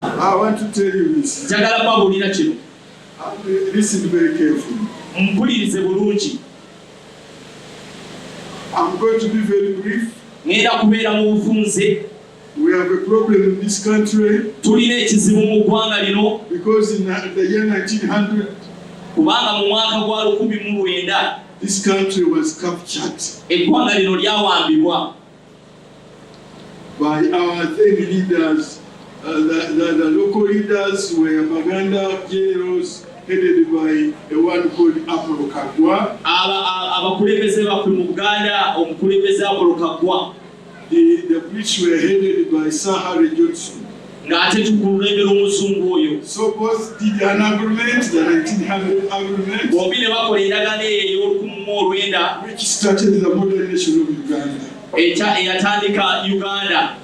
I want to tell you this. Listen very carefully. I'm going to be very brief. We have a problem in this country because in the year 1900 this country was captured by our then leaders. The local leaders were Baganda generals headed by a one called Apollo Kagwa. The British were headed by Sir Harry Johnson. So both did an agreement, the 1900 agreement, which started the modern nation of Uganda.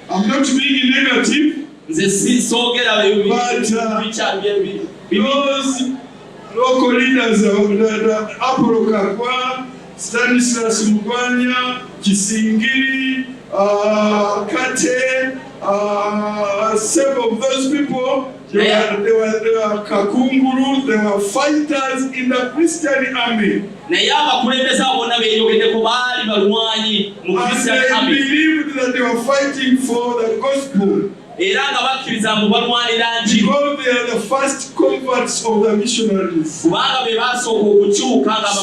I'm not being negative, but those local leaders, Apollo Kagwa, Stanislas Mugwanya, Kisingiri, Kate, several of those people, they were Kakunguru, they were fighters in the Christian army. And they believed that they were fighting for the gospel. Because they are the first converts of the missionaries.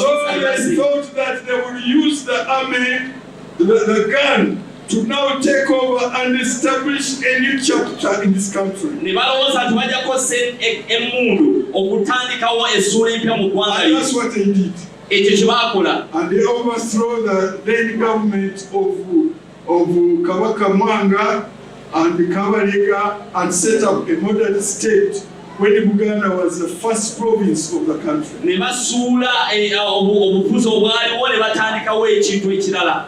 So they thought that they would use the army, the gun, to now take over and establish a new chapter in this country. And that's what they did. And they overthrew the then government of Kabaka Mwanga and Kabarega and set up a modern state when Uganda was the first province of the country.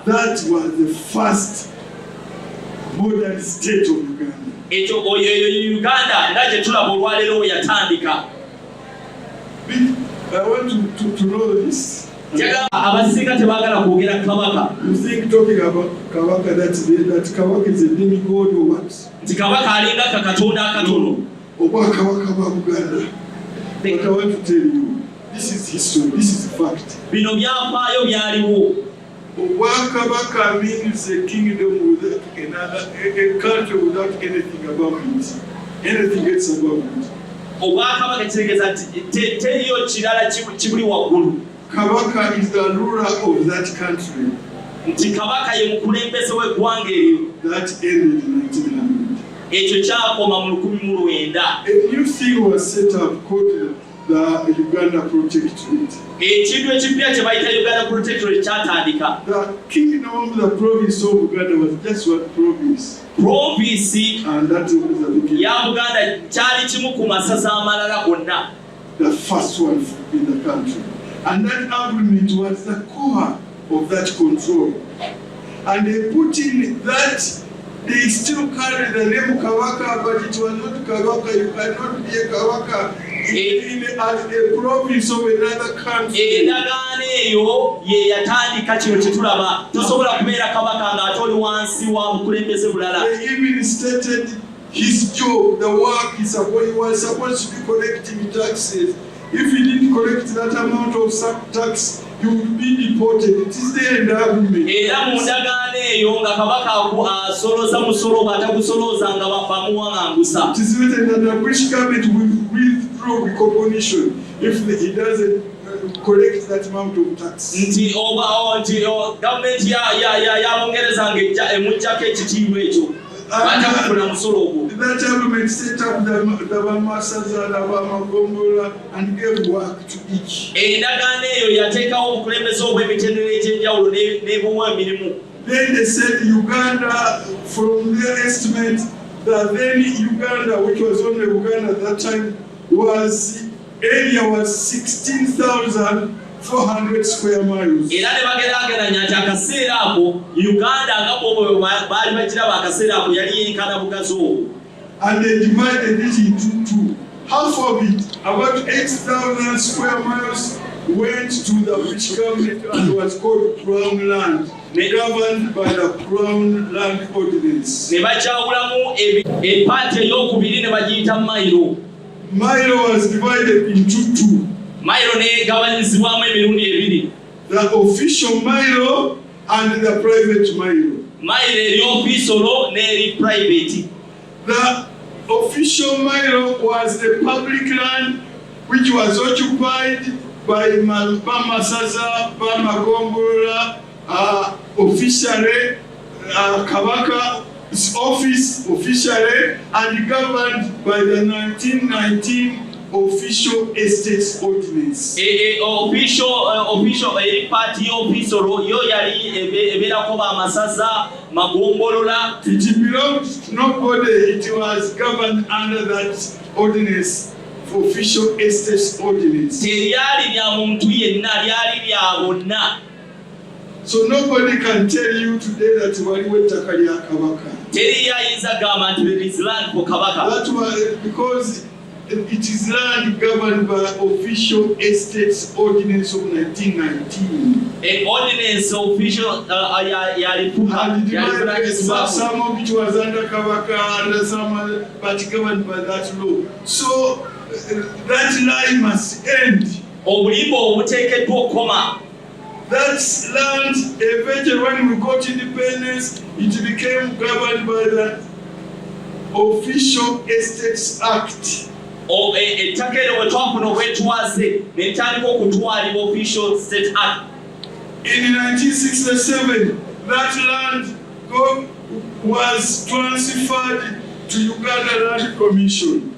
That was the first modern state of Uganda. I want to know this. You think talking about Kabaka that Kabaka is a demigod or what? But I want to tell you, this is history, this is fact. Kabaka means a kingdom without another, a culture without anything above it, anything else above it. Kabaka is the ruler of that country. That ended in 1900. A new thing was set up called the Uganda Protectorate. The kingdom, the province of Uganda was just one province. And that was the beginning. The first one in the country. And that agreement was the core of that control. And they put in that they still carry the name Kabaka, but it was not Kabaka. You cannot be a Kabaka as a province of another country. They even stated his job, the work he was supposed to be collecting taxes. If he didn't collect that amount of tax, he would be deported. It is there in the agreement. It is written that the British government will withdraw recognition if he doesn't collect that amount of tax. That government set up the Bamasas and gave work to each. Then they said Uganda, from their estimate, that then Uganda, which was only Uganda at that time, area was 16,400 square miles. And they divided it into two. Half of it, about 8,000 square miles, went to the British government and was called Crown land. governed by the Crown Land Ordinance. Ne bachawulamu epaati ey'okubiri ne bagiyita Mailo. Mailo was divided into two. Mailo negabanyizibwamu emirundi ebiri. The official Mailo and the private Mailo. Mailo eri official n'eri private. The official Mailo was a public land which was occupied by Bamasaza, Bamagombola, officially, Kabaka's office officially, and governed by the 1919 Official Estates Ordinance. Official party official yo yali ebera ko Bamasaza, Magombolola. It belonged to nobody. It was governed under that ordinance. Official Estates Ordinance. So nobody can tell you today that waliwo ettaka lya Kabaka. That's why, because it is land governed by Official Estates Ordinance of 1919. An ordinance official some of it was under Kabaka, under some, but governed by that law. So that lie must end. That land, eventually when we got independence, it became governed by the Official Estates Act. In 1967, that land was transferred to Uganda Land Commission.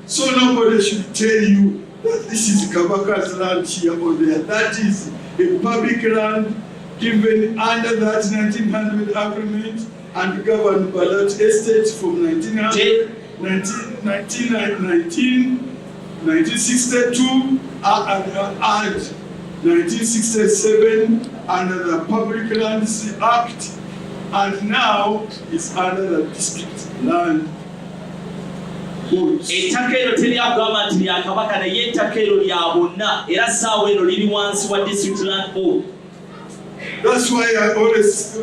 So nobody should tell you that this is Kabaka's land here or there. That is a public land given under that 1900 agreement and governed by that estate from 1900, 1962 and 1967 under the Public Lands Act, and now it's under the District Land Board. That's why I always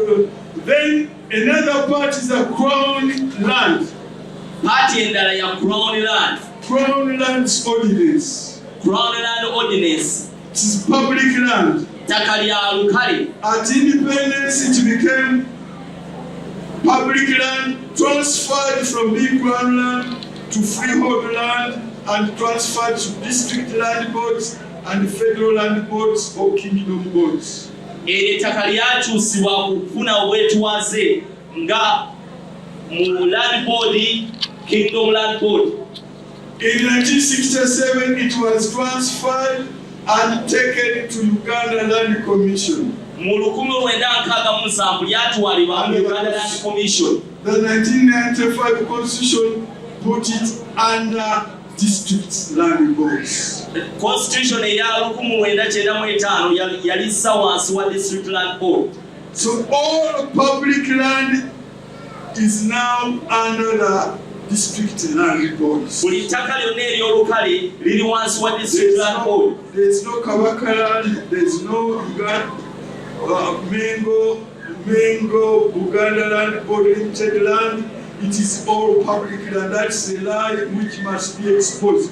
then another part is a Crown Land. Crown Lands Ordinance. Crown Land Ordinance. It is public land. At independence, it became public land, transferred from being Crown land to freehold land, and transferred to district land boards and federal land boards or kingdom boards. Land board, kingdom land board. In 1967, it was transferred and taken to Uganda Land Commission. The 1995 Constitution put it under district land boards. Constitution district land board. So all public land is now under the district land boards. There is no Kabaka land, there is no Mengo, Uganda Land Board Limited land. It is all public land. That's a lie which must be exposed.